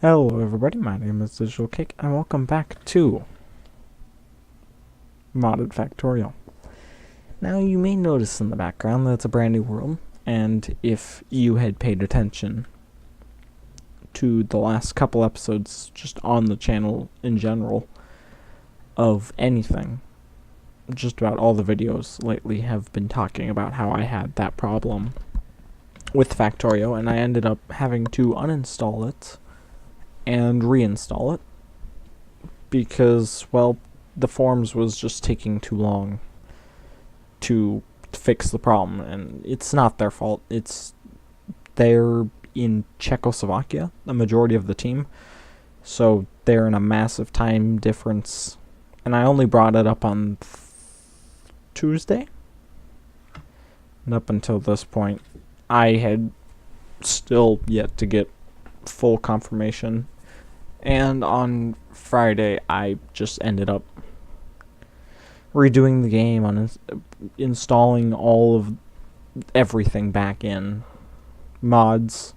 Hello everybody, my name is Digital Cake, and welcome back to Modded Factorio. Now you may notice in the background that it's a brand new world, and if you had paid attention to the last couple episodes just on the channel in general of anything, just about all the videos lately have been talking about how I had that problem with Factorio, and I ended up having to uninstall it and reinstall it because, well, the forums was just taking too long to fix the problem, and it's not their fault. They're in Czechoslovakia, the majority of the team, so they're in a massive time difference, and I only brought it up on Tuesday, and up until this point I had still yet to get full confirmation. And on Friday, I just ended up redoing the game, on installing all of everything back in mods.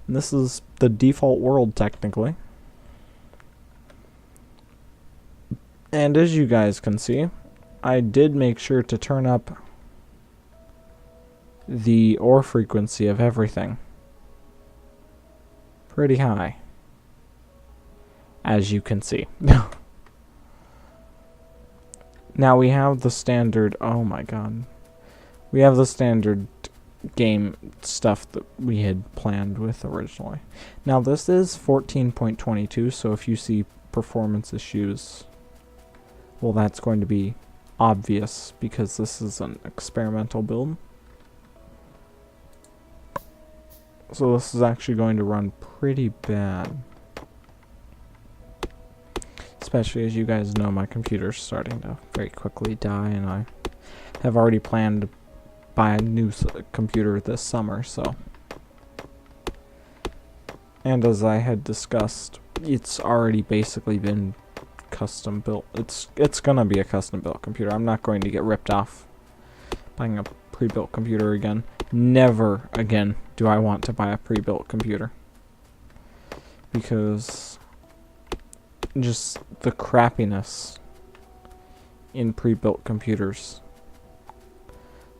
And this is the default world, technically. And as you guys can see, I did make sure to turn up the ore frequency of everything pretty high, as you can see. Now we have the standard, oh my god, we have the standard game stuff that we had planned with originally. Now this is 14.22, so if you see performance issues, well, that's going to be obvious because this is an experimental build. So this is actually going to run pretty bad. Especially as you guys know, my computer's starting to very quickly die, and I have already planned to buy a new computer this summer, so. And as I had discussed, it's already basically been custom built. It's gonna be a custom built computer. I'm not going to get ripped off buying a pre-built computer again. Never again do I want to buy a pre-built computer, because just the crappiness in pre-built computers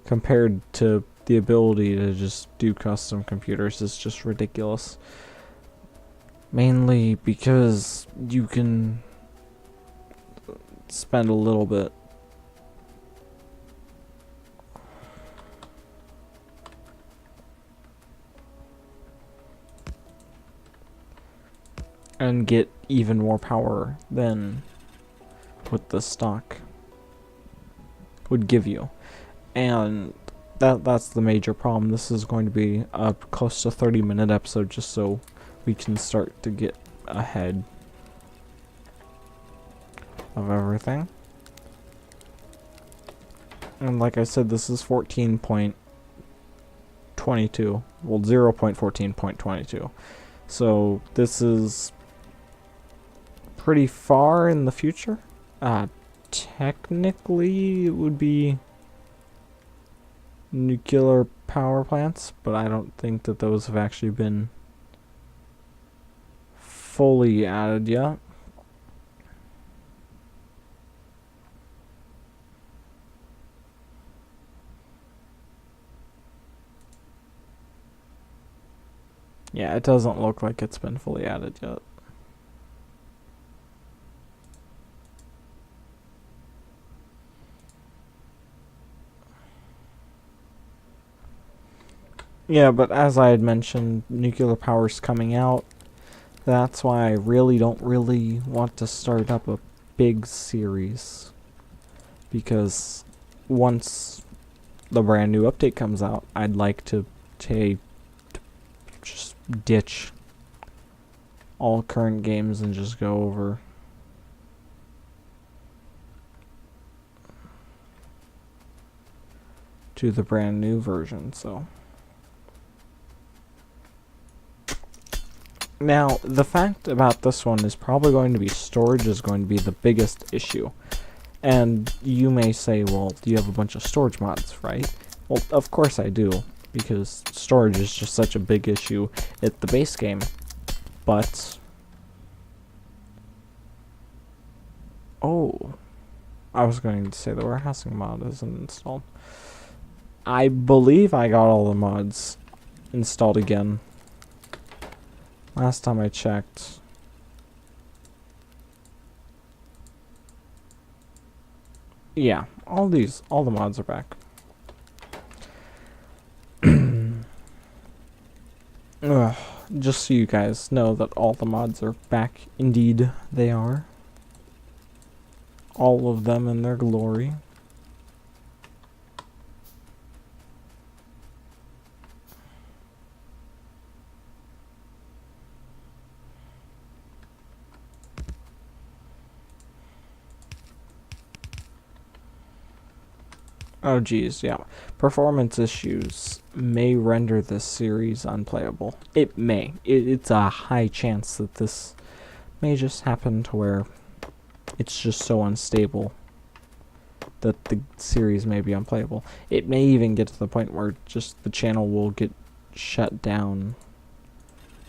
compared to the ability to just do custom computers is just ridiculous. Mainly because you can spend a little bit and get even more power than what the stock would give you. And that's the major problem. This is going to be a close to 30-minute episode just so we can start to get ahead of everything. And like I said, this is 14.22. Well, 0.14.22. So this is pretty far in the future. Technically it would be nuclear power plants, but I don't think that those have actually been fully added yet. Yeah, it doesn't look like it's been fully added yet. Yeah, but as I had mentioned, nuclear power's coming out. That's why I don't really want to start up a big series, because once the brand new update comes out, I'd like to just ditch all current games and just go over to the brand new version. So now, the fact about this one is probably going to be storage is going to be the biggest issue. And you may say, well, do you have a bunch of storage mods, right? Well, of course I do, because storage is just such a big issue at the base game. But Oh, I was going to say the warehousing mod isn't installed. I believe I got all the mods installed again. Last time I checked. Yeah, all the mods are back. Ugh, just so you guys know that all the mods are back. Indeed, they are. All of them in their glory. Oh geez, yeah. Performance issues may render this series unplayable. It may. It's a high chance that this may just happen to where it's just so unstable that the series may be unplayable. It may even get to the point where just the channel will get shut down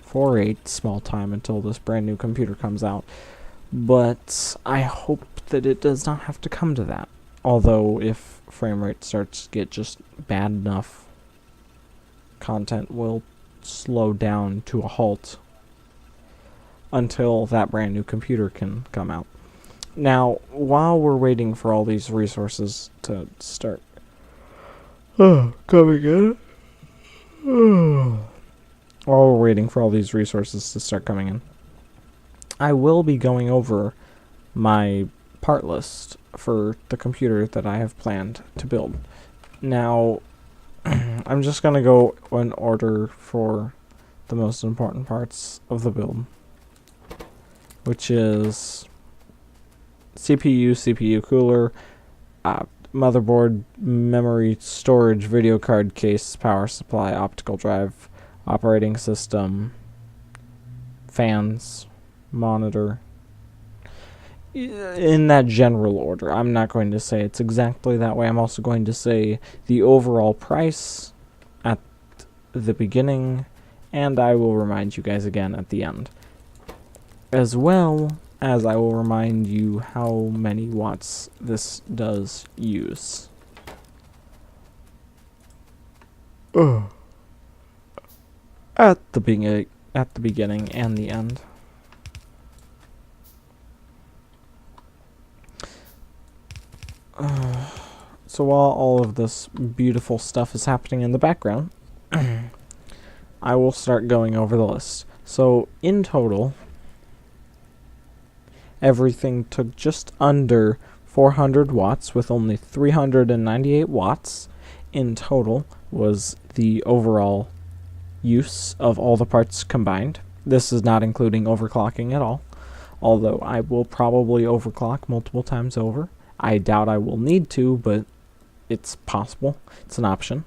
for a small time until this brand new computer comes out. But I hope that it does not have to come to that. Although if frame rate starts to get just bad enough, content will slow down to a halt until that brand new computer can come out. Now, while we're waiting for all these resources to start coming in, while we're waiting for all these resources to start coming in, I will be going over my part list for the computer that I have planned to build. Now, I'm just going to go in order for the most important parts of the build, which is CPU cooler, motherboard, memory, storage, video card case, power supply, optical drive, operating system, fans, monitor, in that general order. I'm not going to say it's exactly that way. I'm also going to say the overall price at the beginning, and I will remind you guys again at the end. As well as I will remind you how many watts this does use. At the beginning and the end. So while all of this beautiful stuff is happening in the background, I will start going over the list. So in total, everything took just under 400 watts, with only 398 watts in total was the overall use of all the parts combined. This is not including overclocking at all, although I will probably overclock multiple times over. I doubt I will need to, but it's possible. It's an option.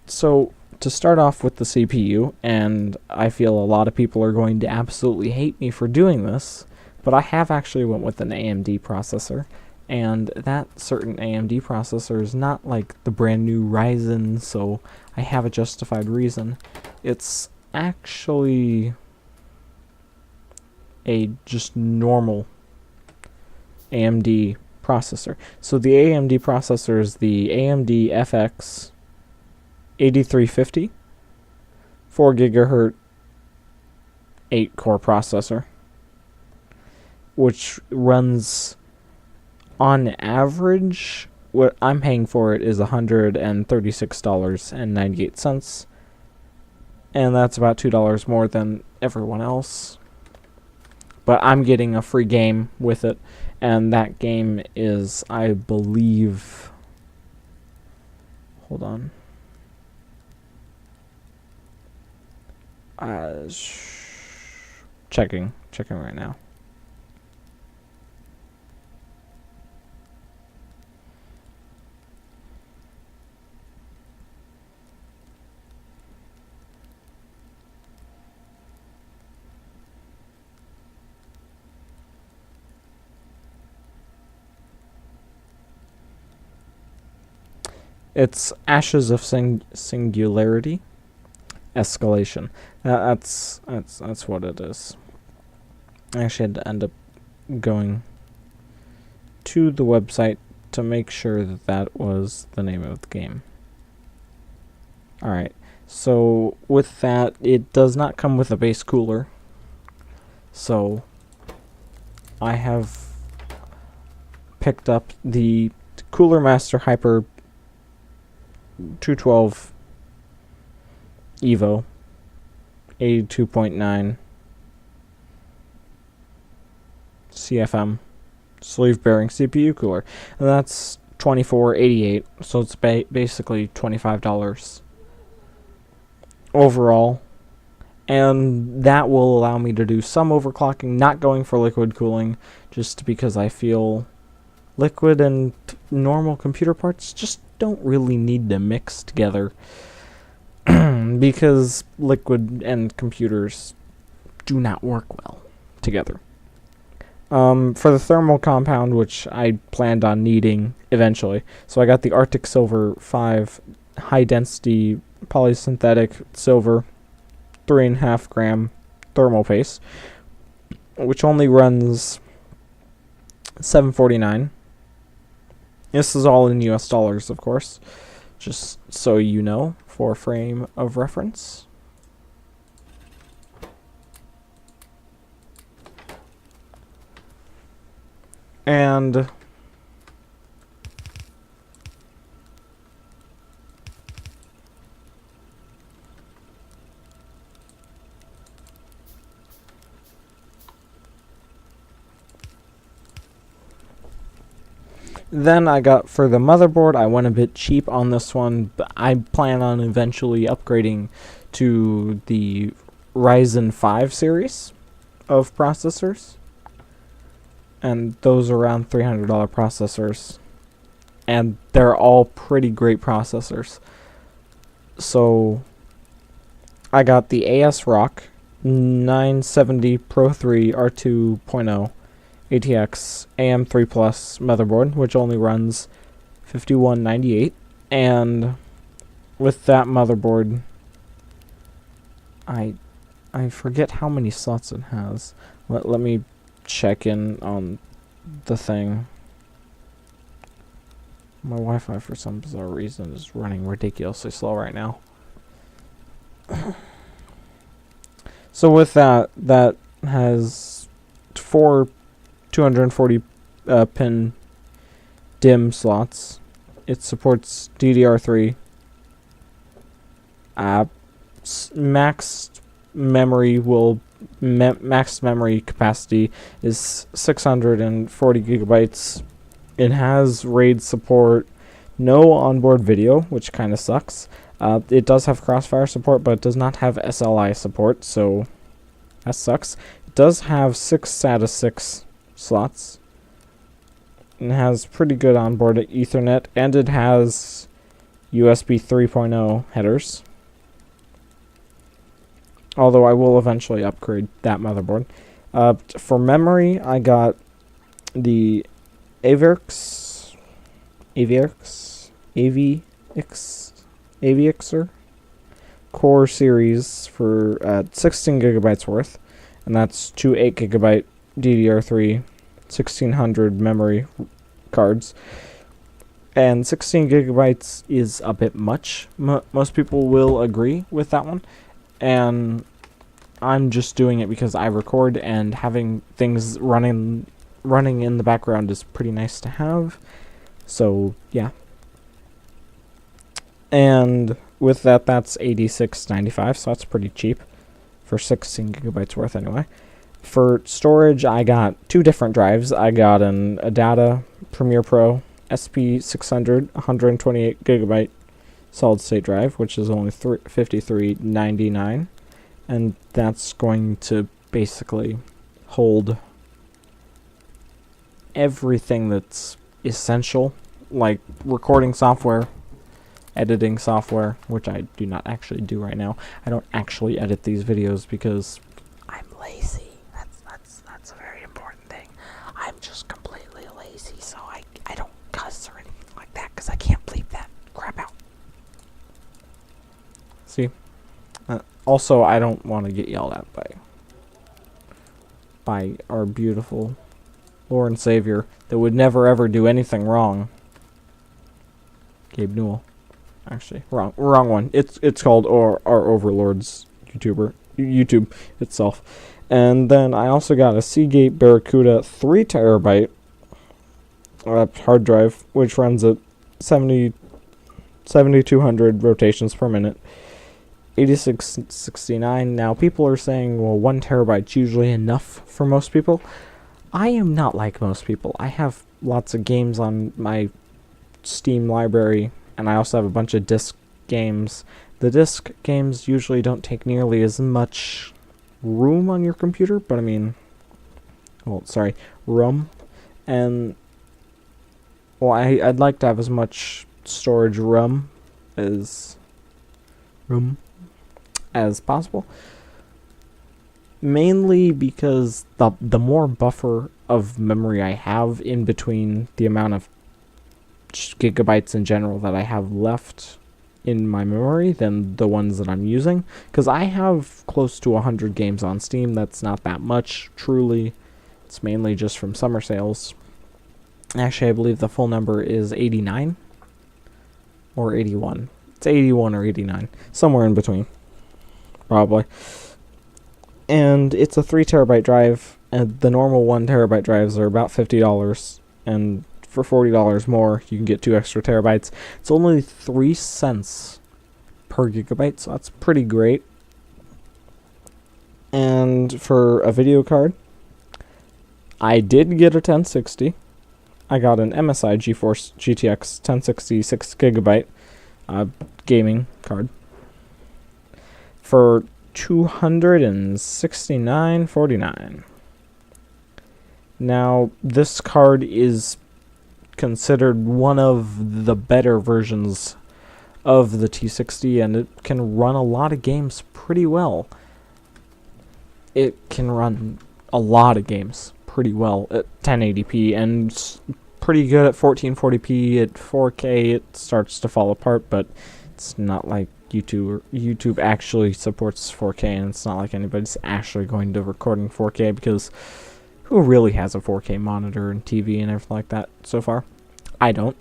So to start off with the CPU, and I feel a lot of people are going to absolutely hate me for doing this, but I have actually went with an AMD processor, and that certain AMD processor is not like the brand new Ryzen, so I have a justified reason. It's actually a just normal AMD processor. So the AMD processor is the AMD FX 8350 4 gigahertz 8 core processor, which runs on average, what I'm paying for it is $136.98, and that's about $2 more than everyone else. But I'm getting a free game with it, and that game is, I believe, hold on, checking right now. It's Ashes of Singularity Escalation. That's what it is. I actually had to end up going to the website to make sure that that was the name of the game. Alright, so with that, it does not come with a base cooler. So I have picked up the Cooler Master Hyper 212 Evo 82.9 CFM sleeve bearing CPU cooler, and that's $24.88, so it's basically $25 overall, and that will allow me to do some overclocking, not going for liquid cooling, just because I feel liquid and normal computer parts just don't really need to mix together, because liquid and computers do not work well together. For the thermal compound, which I planned on needing eventually, so I got the Arctic Silver 5 high density polysynthetic silver 3.5 gram thermal paste, which only runs $7.49. This is all in US dollars, of course, just so you know, for frame of reference. And then I got, for the motherboard, I went a bit cheap on this one, but I plan on eventually upgrading to the Ryzen 5 series of processors. And those are around $300 processors. And they're all pretty great processors. So I got the ASRock 970 Pro 3 R2.0 ATX AM3 Plus motherboard, which only runs $51.98. And with that motherboard, I forget how many slots it has. Let me check in on the thing. My Wi-Fi, for some bizarre reason, is running ridiculously slow right now. So with that, that has 4 240 pin DIMM slots. It supports DDR3. Max memory max memory capacity is 640 gigabytes. It has RAID support, no onboard video, which kind of sucks. It does have Crossfire support, but it does not have SLI support, so that sucks. It does have 6 SATA 6 slots. And it has pretty good onboard Ethernet, and it has USB 3.0 headers. Although I will eventually upgrade that motherboard. For memory, I got the AVIXer Core series for 16 gigabytes worth, and that's 2 8 gigabyte DDR3 1600 memory cards. And 16 gigabytes is a bit much. Most people will agree with that one. And I'm just doing it because I record, and having things running in the background is pretty nice to have. So yeah. And with that, that's $86.95, so that's pretty cheap for 16 gigabytes worth anyway. For storage, I got 2 different drives. I got an Adata Premiere Pro SP600 128 gigabyte solid state drive, which is only $53.99, and that's going to basically hold everything that's essential, like recording software, editing software, which I do not actually do right now. I don't actually edit these videos because I'm lazy. That's a very important thing. I'm just completely lazy, so I don't cuss or anything like that because I can't bleep that crap out. See? Also, I don't want to get yelled at by our beautiful Lord and Savior that would never ever do anything wrong. Gabe Newell. Actually, wrong one. It's called our Overlords YouTube itself. And then I also got a Seagate Barracuda 3 terabyte hard drive, which runs at 7,200 rotations per minute. 8669. Now, people are saying, well, 1 terabyte's usually enough for most people. I am not like most people. I have lots of games on my Steam library, and I also have a bunch of disc games. The disc games usually don't take nearly as much room on your computer, but I mean, room. And, well, I'd like to have as much storage room as possible. Mainly because the more buffer of memory I have in between the amount of gigabytes in general that I have left in my memory than the ones that I'm using, because I have close to 100 games on Steam. That's not that much, truly. It's mainly just from summer sales. Actually, I believe the full number is 89 or 81. It's 81 or 89, somewhere in between, probably. And it's a 3 terabyte drive, and the normal 1 terabyte drives are about $50, and for $40 more, you can get 2 extra terabytes. It's only 3 cents per gigabyte, so that's pretty great. And for a video card, I did get a 1060. I got an MSI GeForce GTX 1060 6 gigabyte gaming card for $269.49. Now, this card is considered one of the better versions of the T60, and it can run a lot of games pretty well. It can run a lot of games pretty well at 1080p, and pretty good at 1440p. At 4K it starts to fall apart, but it's not like YouTube actually supports 4K, and it's not like anybody's actually going to record in 4K, because who really has a 4K monitor and TV and everything like that so far? I don't.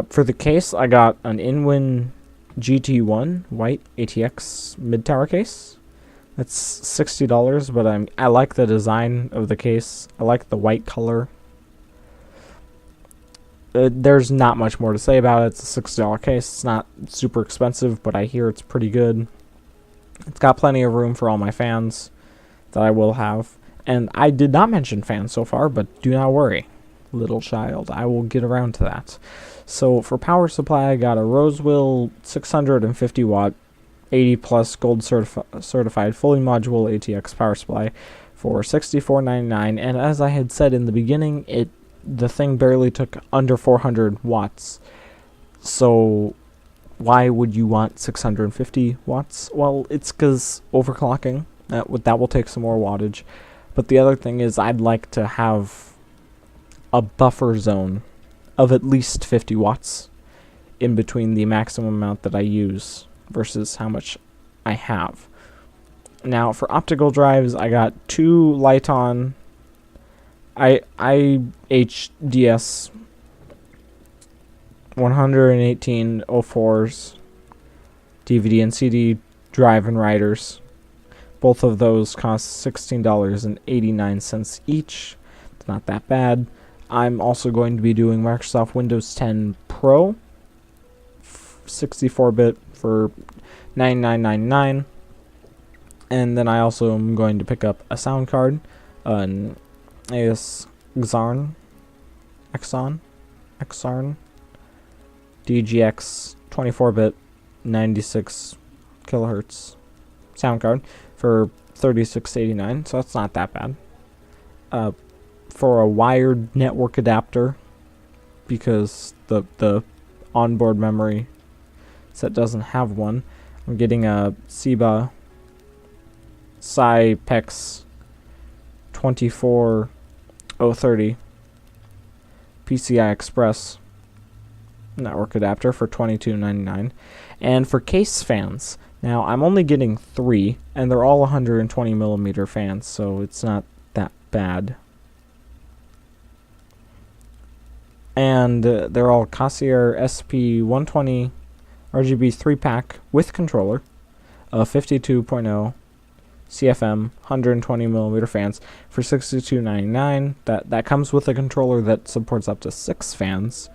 For the case, I got an Inwin GT1 white ATX mid-tower case. That's $60, but I like the design of the case. I like the white color. There's not much more to say about it. It's a $60 case. It's not super expensive, but I hear it's pretty good. It's got plenty of room for all my fans that I will have. And I did not mention fans so far, but do not worry, little child. I will get around to that. So for power supply, I got a Rosewill 650 watt, 80 plus gold certified fully module ATX power supply for $64.99. And as I had said in the beginning, the thing barely took under 400 watts. So why would you want 650 watts? Well, it's because overclocking. That will take some more wattage. But the other thing is, I'd like to have a buffer zone of at least 50 watts in between the maximum amount that I use versus how much I have. Now, for optical drives, I got 2 Lighton IHDS 11804s DVD and CD drive and writers. Both of those cost $16.89 each. It's not that bad. I'm also going to be doing Microsoft Windows 10 Pro 64-bit for $99.99. And then I also am going to pick up a sound card, an AS Exarn DGX 24-bit 96 kilohertz sound card for $36.89, so that's not that bad. For a wired network adapter, because the onboard memory set doesn't have one, I'm getting a Seba Cypex 24030 PCI Express network adapter for $22.99. And for case fans, now I'm only getting 3, and they're all 120 millimeter fans, so it's not that bad. And they're all Corsair SP120 RGB 3-pack with controller, 52.0 CFM 120mm fans for $62.99. That comes with a controller that supports up to 6 fans,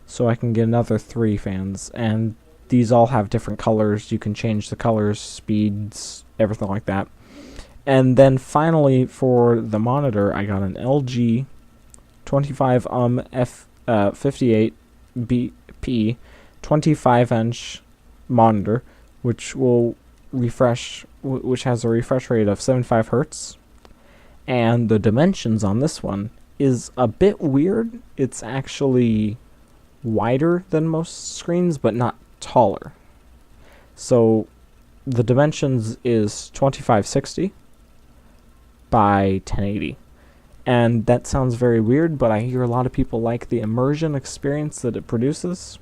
so I can get another 3 fans. And these all have different colors. You can change the colors, speeds, everything like that. And then finally, for the monitor, I got an LG 25 F58 BP 25-inch monitor, which will refresh, which has a refresh rate of 75 hertz. And the dimensions on this one is a bit weird. It's actually wider than most screens, but not taller. So the dimensions is 2560 by 1080. And that sounds very weird, but I hear a lot of people like the immersion experience that it produces.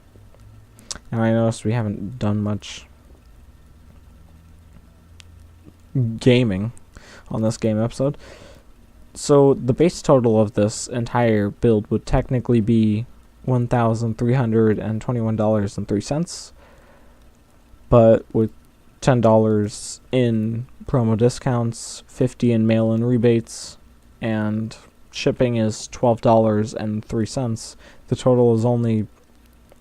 And I noticed we haven't done much gaming on this game episode. So the base total of this entire build would technically be $1,321.03, but with $10 in promo discounts, $50 in mail-in rebates, and shipping is $12.03. The total is only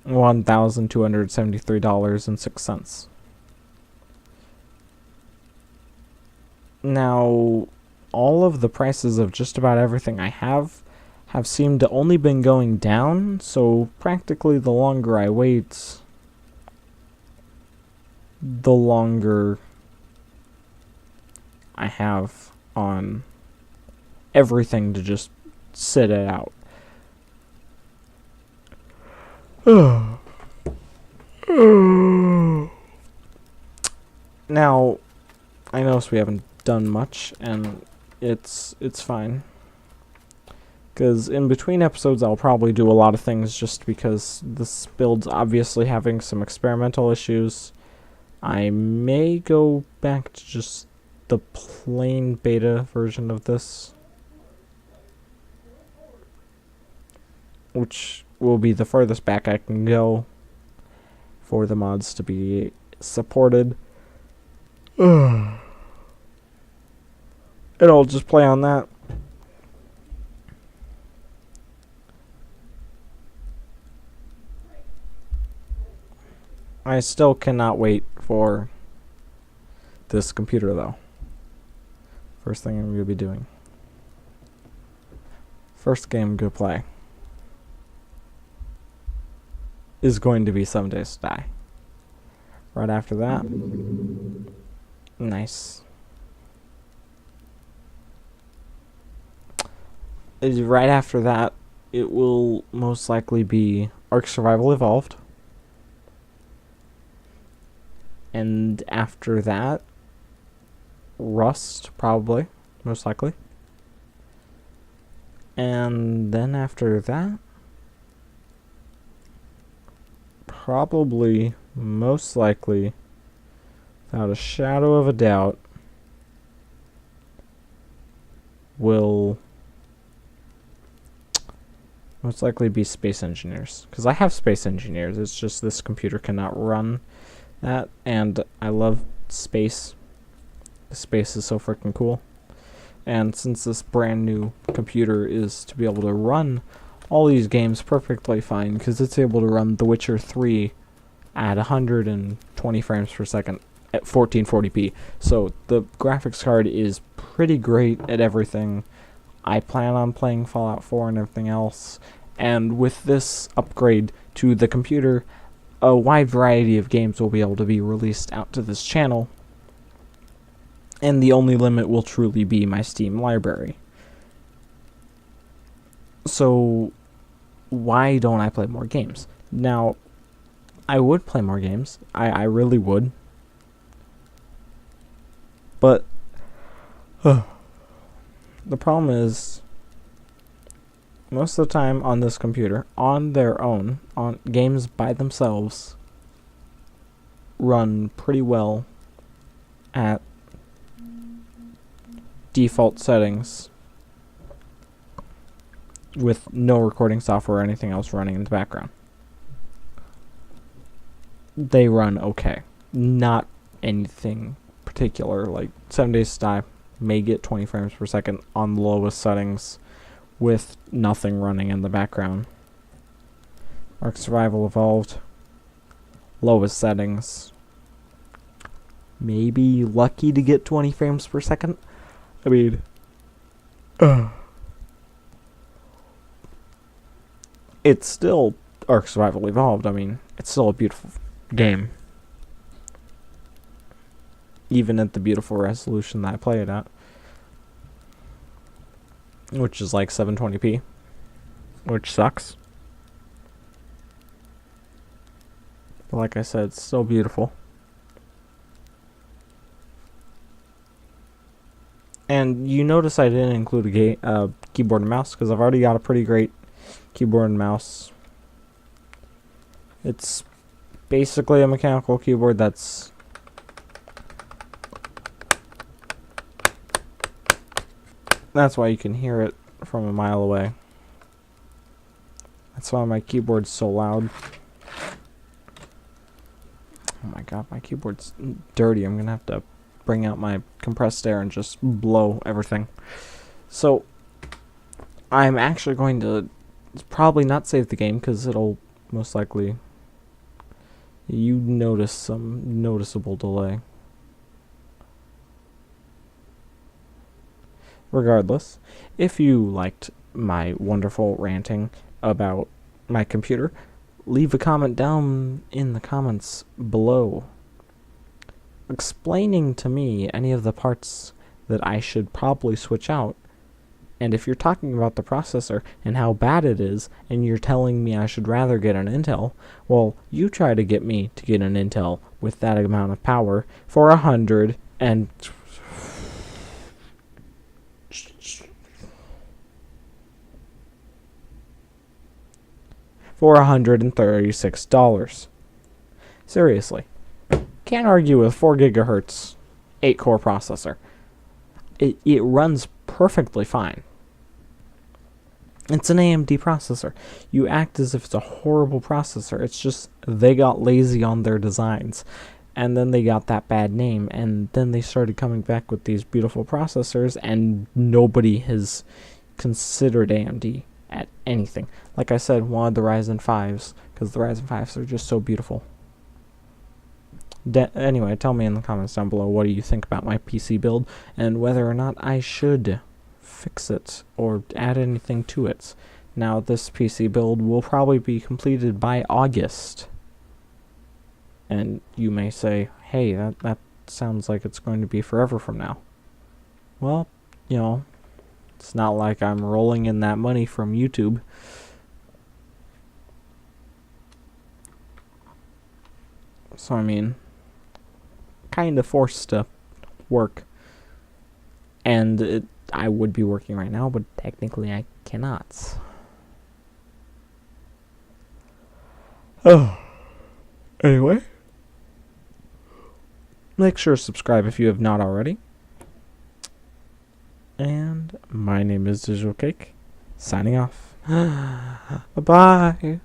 $1,273.06. Now, all of the prices of just about everything I have seemed to only been going down, so practically the longer I wait, the longer I have on everything to just sit it out. Now, I notice we haven't done much, and it's fine. Because in between episodes, I'll probably do a lot of things just because this build's obviously having some experimental issues. I may go back to just the plain beta version of this, which will be the furthest back I can go for the mods to be supported. And I'll just play on that. I still cannot wait for this computer, though. First thing I'm going to be doing. First game I'm going to play is going to be 7 Days to Die. Right after that, nice. Right after that, it will most likely be Ark Survival Evolved. And after that, Rust, probably, most likely. And then after that, probably, most likely, without a shadow of a doubt, will most likely be Space Engineers. Because I have Space Engineers, it's just this computer cannot run that, and I love space. Space is so freaking cool. And since this brand new computer is to be able to run all these games perfectly fine, because it's able to run The Witcher 3 at 120 frames per second at 1440p. So the graphics card is pretty great at everything. I plan on playing Fallout 4 and everything else. And with this upgrade to the computer, a wide variety of games will be able to be released out to this channel, and the only limit will truly be my Steam library. So why don't I play more games? Now, I would play more games. I really would. But the problem is, most of the time on this computer, on their own, on games by themselves, run pretty well at default settings with no recording software or anything else running in the background. They run okay. Not anything particular. Like 7 Days to Die may get 20 frames per second on the lowest settings with nothing running in the background. Ark Survival Evolved, lowest settings, maybe lucky to get 20 frames per second. I mean, it's still Ark Survival Evolved. I mean, it's still a beautiful game. Even at the beautiful resolution that I play it at. Which is like 720p. Which sucks. But like I said, it's still beautiful. And you notice I didn't include a keyboard and mouse because I've already got a pretty great keyboard and mouse. It's basically a mechanical keyboard that's why you can hear it from a mile away. That's why my keyboard's so loud. Oh my god, my keyboard's dirty. I'm gonna have to bring out my compressed air and just blow everything. So, I'm actually going to probably not save the game because it'll most likely... You notice some noticeable delay. Regardless, if you liked my wonderful ranting about my computer, leave a comment down in the comments below explaining to me any of the parts that I should probably switch out. And if you're talking about the processor and how bad it is, and you're telling me I should rather get an Intel, well, you try to get me to get an Intel with that amount of power for $136. Seriously. Can't argue with 4 gigahertz 8-core processor. It runs perfectly fine. It's an AMD processor. You act as if it's a horrible processor. It's just they got lazy on their designs. And then they got that bad name. And then they started coming back with these beautiful processors. And nobody has considered AMD at anything. Like I said, wanted the Ryzen 5s. Because the Ryzen 5s are just so beautiful. Anyway, tell me in the comments down below what do you think about my PC build. And whether or not I should fix it or add anything to it. Now this PC build will probably be completed by August. And you may say, hey, that sounds like it's going to be forever from now. Well, you know, it's not like I'm rolling in that money from YouTube. So I mean, kind of forced to work. And I would be working right now, but technically I cannot. Oh. Anyway. Make sure to subscribe if you have not already. And my name is Digital Cake. Signing off. Bye-bye.